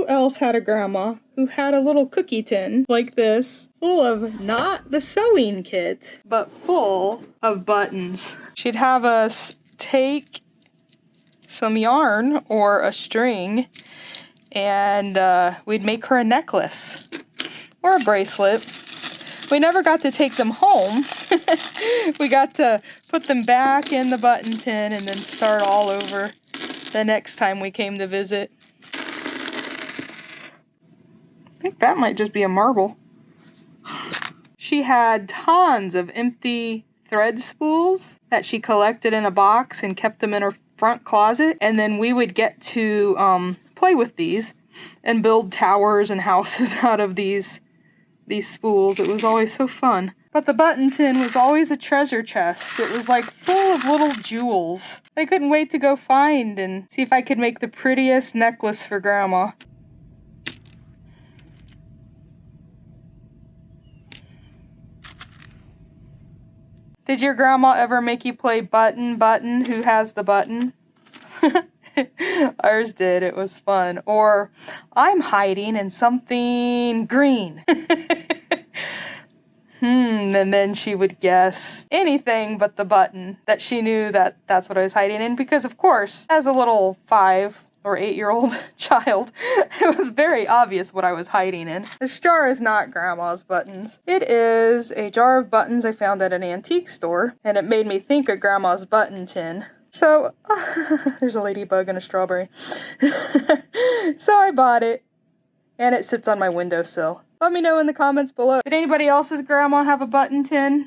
Who else had a grandma who had a little cookie tin like this, full of not the sewing kit, but full of buttons? She'd have us take some yarn or a string and we'd make her a necklace or a bracelet. We never got to take them home. We got to put them back in the button tin and then start all over the next time we came to visit. I think that might just be a marble. She had tons of empty thread spools that she collected in a box and kept them in her front closet, and then we would get to play with these and build towers and houses out of these spools. It was always so fun. But the button tin was always a treasure chest. It was like full of little jewels. I couldn't wait to go find and see if I could make the prettiest necklace for Grandma. Did your grandma ever make you play button, button, who has the button? Ours did. It was fun. Or, I'm hiding in something green. And then she would guess anything but the button, that she knew that that's what I was hiding in, because of course, as a little 5 or 8-year-old child, it was very obvious what I was hiding in. This jar is not Grandma's buttons. It is a jar of buttons I found at an antique store, and it made me think of Grandma's button tin. So, there's a ladybug and a strawberry. So I bought it, and it sits on my windowsill. Let me know in the comments below. Did anybody else's grandma have a button tin?